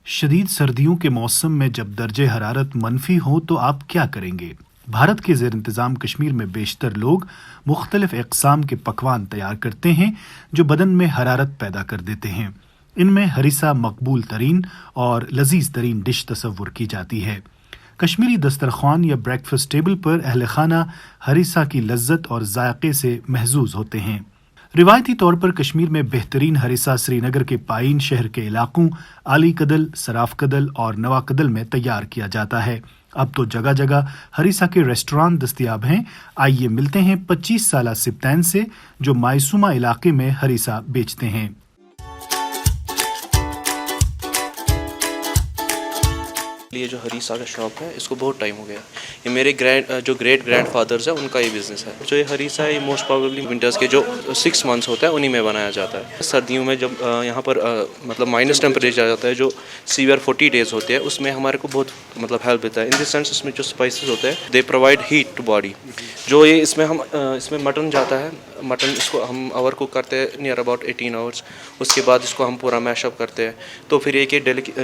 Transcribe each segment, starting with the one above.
شدید سردیوں کے موسم میں جب درجہ حرارت منفی ہو تو آپ کیا کریں گے؟ بھارت کے زیر انتظام کشمیر میں بیشتر لوگ مختلف اقسام کے پکوان تیار کرتے ہیں جو بدن میں حرارت پیدا کر دیتے ہیں۔ ان میں ہریسہ مقبول ترین اور لذیذ ترین ڈش تصور کی جاتی ہے۔ کشمیری دسترخوان یا بریکفسٹ ٹیبل پر اہل خانہ ہریسہ کی لذت اور ذائقے سے محظوظ ہوتے ہیں۔ روایتی طور پر کشمیر میں بہترین ہریسہ سری نگر کے پائین شہر کے علاقوں علی کدل، سراف کدل اور نوا کدل میں تیار کیا جاتا ہے۔ اب تو جگہ جگہ ہریسہ کے ریسٹوران دستیاب ہیں۔ آئیے ملتے ہیں 25 سالہ سبتین سے جو مائسوما علاقے میں ہریسہ بیچتے ہیں۔ یہ جو ہریسہ کا شاپ ہے اس کو بہت ٹائم ہو گیا۔ یہ میرے گریٹ گرینڈ فادرز ہیں ان کا یہ بزنس ہے۔ جو یہ ہریسہ ہے یہ موسٹ پروبیبلی ونٹرز کے جو 6 منتھس ہوتا ہے انہی میں بنایا جاتا ہے۔ سردیوں میں جب یہاں پر مطلب مائنس ٹیمپریچر آ جاتا ہے جو سیویئر 40 ڈیز ہوتے ہیں، اس میں ہمارے کو بہت مطلب ہیلپ دیتا ہے۔ ان دس سینس اس میں جو اسپائسز ہوتے ہیں they provide heat to body. جو یہ اس میں مٹن جاتا ہے، مٹن اس کو ہم اوور کوک کرتے ہیں نیئر اباؤٹ 18 آورس۔ اس کے بعد اس کو ہم پورا میش اپ کرتے ہیں تو پھر ایک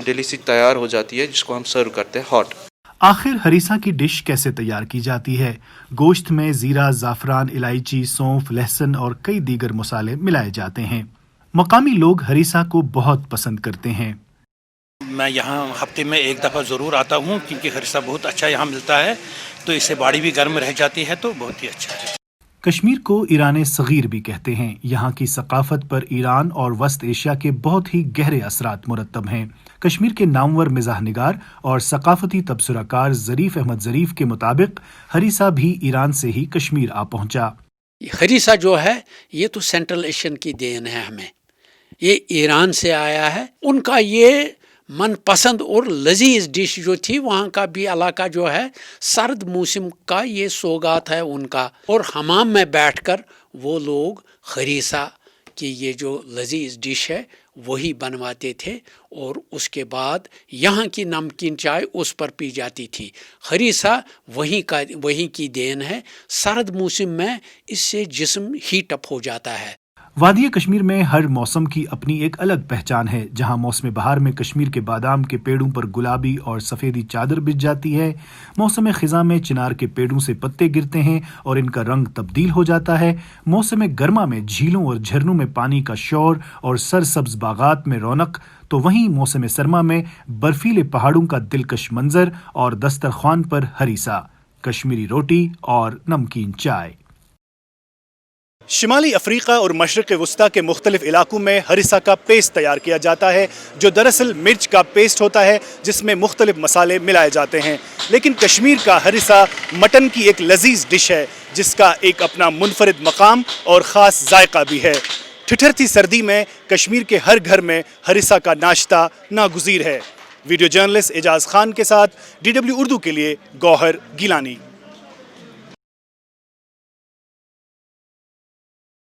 ڈیلی سی تیار ہو جاتی ہے جس کو ہم سرو کرتے ہیں ہاٹ۔ آخر ہریسہ کی ڈش کیسے تیار کی جاتی ہے؟ گوشت میں زیرہ، زعفران، الائچی، سونف، لہسن اور کئی دیگر مسالے ملائے جاتے ہیں۔ مقامی لوگ ہریسہ کو بہت پسند کرتے ہیں۔ میں یہاں ہفتے میں ایک دفعہ ضرور آتا ہوں کیونکہ ہریسہ بہت اچھا یہاں ملتا ہے، تو اس سے باڑی بھی گرم رہ جاتی ہے، تو بہت ہی اچھا ہے۔ کشمیر کو ایران صغیر بھی کہتے ہیں۔ یہاں کی ثقافت پر ایران اور وسط ایشیا کے بہت ہی گہرے اثرات مرتب ہیں۔ کشمیر کے نامور مزاح نگار اور ثقافتی تبصرہ کار ظریف احمد ظریف کے مطابق ہریسہ بھی ایران سے ہی کشمیر آ پہنچا۔ ہریسہ جو ہے یہ تو سینٹرل ایشین کی دین ہے، ہمیں یہ ایران سے آیا ہے۔ ان کا یہ من پسند اور لذیذ ڈش جو تھی، وہاں کا بھی علاقہ جو ہے سرد موسم کا یہ سوگات ہے ان کا، اور حمام میں بیٹھ کر وہ لوگ ہریسہ کی یہ جو لذیذ ڈش ہے وہی بنواتے تھے، اور اس کے بعد یہاں کی نمکین چائے اس پر پی جاتی تھی۔ ہریسہ وہیں کی دین ہے۔ سرد موسم میں اس سے جسم ہیٹ اپ ہو جاتا ہے۔ وادی کشمیر میں ہر موسم کی اپنی ایک الگ پہچان ہے۔ جہاں موسم بہار میں کشمیر کے بادام کے پیڑوں پر گلابی اور سفیدی چادر بچھ جاتی ہے، موسم خزاں میں چنار کے پیڑوں سے پتے گرتے ہیں اور ان کا رنگ تبدیل ہو جاتا ہے، موسم گرما میں جھیلوں اور جھرنوں میں پانی کا شور اور سرسبز باغات میں رونق، تو وہیں موسم سرما میں برفیلے پہاڑوں کا دلکش منظر اور دسترخوان پر ہریسہ، کشمیری روٹی اور نمکین چائے۔ شمالی افریقہ اور مشرق وسطیٰ کے مختلف علاقوں میں ہریسہ کا پیسٹ تیار کیا جاتا ہے جو دراصل مرچ کا پیسٹ ہوتا ہے جس میں مختلف مسالے ملائے جاتے ہیں، لیکن کشمیر کا ہریسہ مٹن کی ایک لذیذ ڈش ہے جس کا ایک اپنا منفرد مقام اور خاص ذائقہ بھی ہے۔ ٹھٹھرتی سردی میں کشمیر کے ہر گھر میں ہریسہ کا ناشتہ ناگزیر ہے۔ ویڈیو جرنلسٹ اعجاز خان کے ساتھ DW اردو کے لیے گوہر گیلانی۔